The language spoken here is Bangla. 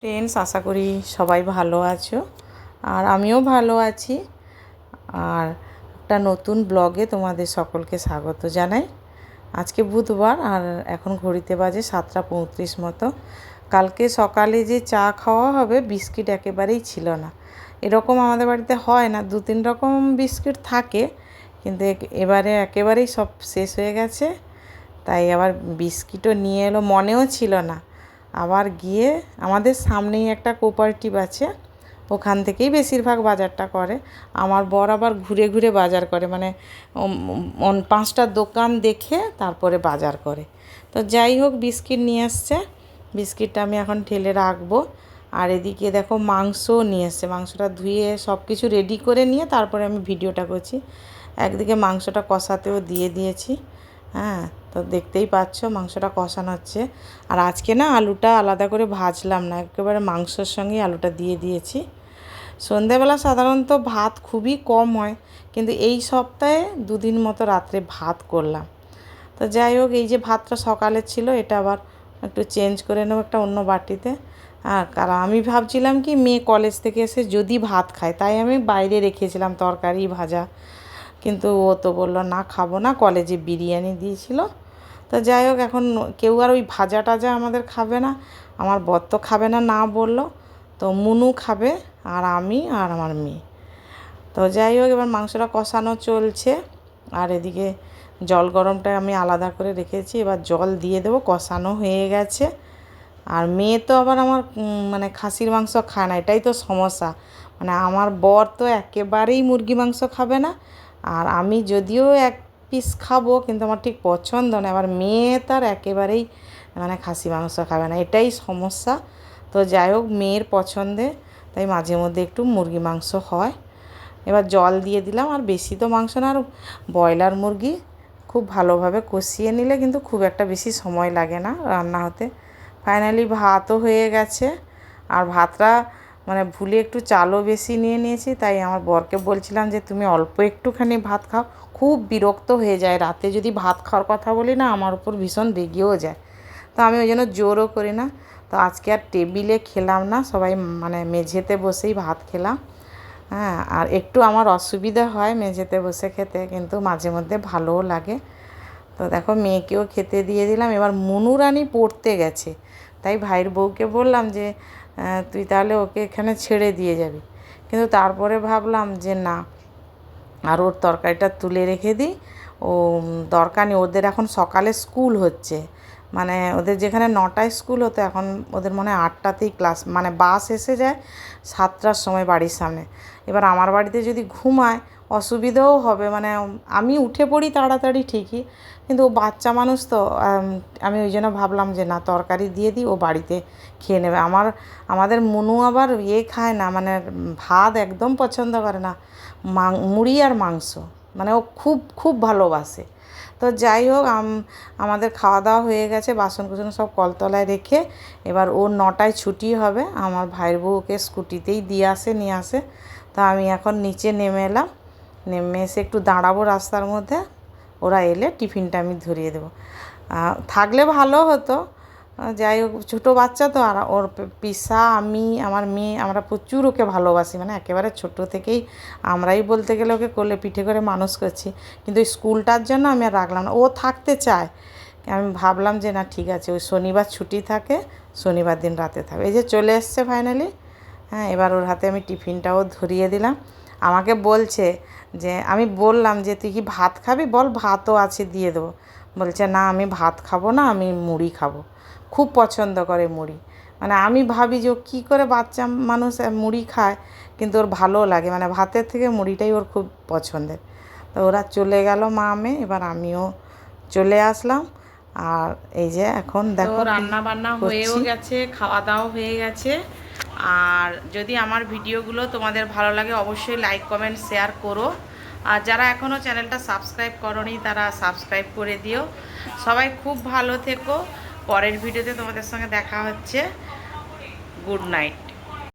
ফ্রেন্ডস, আশা করি সবাই ভালো আছো আর আমিও ভালো আছি। আর একটা নতুন ব্লগে তোমাদের সকলকে স্বাগত জানাই। আজকে বুধবার আর এখন ঘড়িতে বাজে 7:35 মতো। কালকে সকালে যে চা খাওয়া হবে বিস্কিট একেবারেই ছিল না। এরকম আমাদের বাড়িতে হয় না, 2-3 রকম বিস্কিট থাকে, কিন্তু এবারে একেবারেই সব শেষ হয়ে গেছে। তাই আবার বিস্কিটও নিয়ে এলো, মনেও ছিল না। আবার গিয়ে আমাদের সামনেই একটা কোঅপারেটিভ আছে, ওখান থেকেই বেশিরভাগ বাজারটা করে। আমার বর আবার ঘুরে ঘুরে বাজার করে, মানে 5টা দোকান দেখে তারপরে বাজার করে। তো যাই হোক, বিস্কিট নিয়ে আসছে, বিস্কিটটা আমি এখন ঢেলে রাখবো। আর এদিকে দেখো মাংসও নিয়ে এসছে, মাংসটা ধুয়ে সব কিছু রেডি করে নিয়ে তারপরে আমি ভিডিওটা করছি। একদিকে মাংসটা কষাতেও দিয়ে দিয়েছি। হ্যাঁ, তো দেখতেই পাচ্ছ মাংসটা কষানো হচ্ছে। আর আজকে না আলুটা আলাদা করে ভাজলাম না, একেবারে মাংসর সঙ্গে আলুটা দিয়ে দিয়েছি। সন্ধেবেলা সাধারণত ভাত খুবই কম হয়, কিন্তু এই সপ্তাহে 2 দিন মতো রাত্রে ভাত করলাম। তো যাই হোক, এই যে ভাতটা সকালের ছিল, এটা আবার একটু চেঞ্জ করে নেবো একটা অন্য বাটিতে। কারণ আমি ভাবছিলাম কি মেয়ে কলেজ থেকে এসে যদি ভাত খায়, তাই আমি বাইরে রেখেছিলাম তরকারি ভাজা। কিন্তু ও তো বললো না, খাবো না, কলেজে বিরিয়ানি দিয়েছিল। তো যাই হোক, এখন কেউ আর ওই ভাজা টাজা আমাদের খাবে না। আমার বর তো খাবে না, না বললো। তো মুনু খাবে আর আমি আর আমার মেয়ে। তো যাই হোক, এবার মাংসটা কষানো চলছে। আর এদিকে জল গরমটা আমি আলাদা করে রেখেছি, এবার জল দিয়ে দেবো। কষানো হয়ে গেছে। আর মেয়ে তো আবার আমার মানে খাসির মাংস খায় না, এটাই তো সমস্যা। মানে আমার বর তো একেবারেই মুরগি মাংস খাবে না, আর আমি যদিও 1 পিস খাবো, কিন্তু আমার ঠিক পছন্দ না। আবার মেয়ে তার একেবারেই মানে খাসি মাংস খাবে না, এটাই সমস্যা। তো যাই হোক, মেয়ের পছন্দে তাই মাঝে মধ্যে একটু মুরগি মাংস হয়। এবার জল দিয়ে দিলাম। আর বেশি তো মাংস না, আর ব্রয়লার মুরগি খুব ভালোভাবে কষিয়ে নিলে কিন্তু খুব একটা বেশি সময় লাগে না রান্না হতে। ফাইনালি ভাতও হয়ে গেছে। আর ভাতটা মানে ভুলে একটু চালও বেশি নিয়ে নিয়েছি, তাই আমার বরকে বলছিলাম যে তুমি অল্প একটুখানি ভাত খাও। খুব বিরক্ত হয়ে যায়, রাতে যদি ভাত খাওয়ার কথা বলি না, আমার উপর ভীষণ রেগেও যায়। তো আমি ওই জন্য জোরও করি না। তো আজকে আর টেবিলে খেলাম না, সবাই মানে মেঝেতে বসেই ভাত খেলাম। হ্যাঁ, আর একটু আমার অসুবিধা হয় মেঝেতে বসে খেতে, কিন্তু মাঝে মধ্যে ভালোও লাগে। তো দেখো, মেয়েকেও খেতে দিয়ে দিলাম। এবার মুনু রানী পড়তে গেছে, তাই ভাইয়ের বউকে বললাম যে তুই তাহলে ওকে এখানে ছেড়ে দিয়ে যাবি। কিন্তু তারপরে ভাবলাম যে না, আর ওর তরকারিটা তুলে রেখে দিই। ও দরকার নেই, ওদের এখন সকালে স্কুল হচ্ছে। মানে ওদের যেখানে 9টায় স্কুল হতো, এখন ওদের মনে হয় 8টাতেই ক্লাস, মানে বাস এসে যায় 7টার সময় বাড়ির সামনে। এবার আমার বাড়িতে যদি ঘুমায় অসুবিধাও হবে, মানে আমি উঠে পড়ি তাড়াতাড়ি ঠিকই, কিন্তু ও বাচ্চা মানুষ তো। আমি ওই জন্য ভাবলাম যে না, তরকারি দিয়ে দিই, ও বাড়িতে খেয়ে নেবে। আমাদের মুনু আবার খায় না, মানে ভাত একদম পছন্দ করে না, মুড়ি আর মাংস মানে ও খুব খুব ভালোবাসে। তো যাই হোক, আমাদের খাওয়া দাওয়া হয়ে গেছে, বাসন কুসন সব কলতলায় রেখে এবার ওর 9টায় ছুটি হবে। আমার ভাইয়ের বউকে স্কুটিতেই নিয়ে আসে। তো আমি এখন নিচে নেমে এলাম, নেমে এসে একটু দাঁড়াবো রাস্তার মধ্যে। ওরা এলে টিফিনটা আমি ধরিয়ে দেবো। থাকলে ভালো হতো। যাই হোক, ছোটো বাচ্চা তো, আর ওর পিসা, আমি, আমার মেয়ে, আমরা প্রচুর ওকে ভালোবাসি। মানে একেবারে ছোটো থেকেই আমরাই বলতে গেলে ওকে কোলে পিঠে করে মানুষ করছি। কিন্তু ওই স্কুলটার জন্য আমি আর রাখলাম না, ও থাকতে চায়। আমি ভাবলাম যে না, ঠিক আছে, ওই শনিবার ছুটি থাকে, শনিবার দিন রাতে থাকবে। এই যে চলে এসছে ফাইনালি। হ্যাঁ, এবার ওর হাতে আমি টিফিনটাও ধরিয়ে দিলাম। আমাকে বলছে যে, আমি বললাম যে তুই কি ভাত খাবি, বল ভাতও আছে দিয়ে দেবো। বলছে না, আমি ভাত খাবো না, আমি মুড়ি খাবো। খুব পছন্দ করে মুড়ি। মানে আমি ভাবি যে ও কী করে বাচ্চা মানুষ মুড়ি খায়, কিন্তু ওর ভালোও লাগে, মানে ভাতের থেকে মুড়িটাই ওর খুব পছন্দের। তো ওরা চলে গেল মা মেয়ে, এবার আমিও চলে আসলাম। আর এই যে এখন দেখো, রান্না বান্না হয়েও গেছে, খাওয়া দাওয়া হয়ে গেছে। আর যদি আমার ভিডিওগুলো তোমাদের ভালো লাগে, অবশ্যই লাইক কমেন্ট শেয়ার করো। আর যারা এখনও চ্যানেলটা সাবস্ক্রাইব করোনি, তারা সাবস্ক্রাইব করে দিও। সবাই খুব ভালো থেকো। পরের ভিডিওতে তোমাদের সঙ্গে দেখা হচ্ছে। Good night.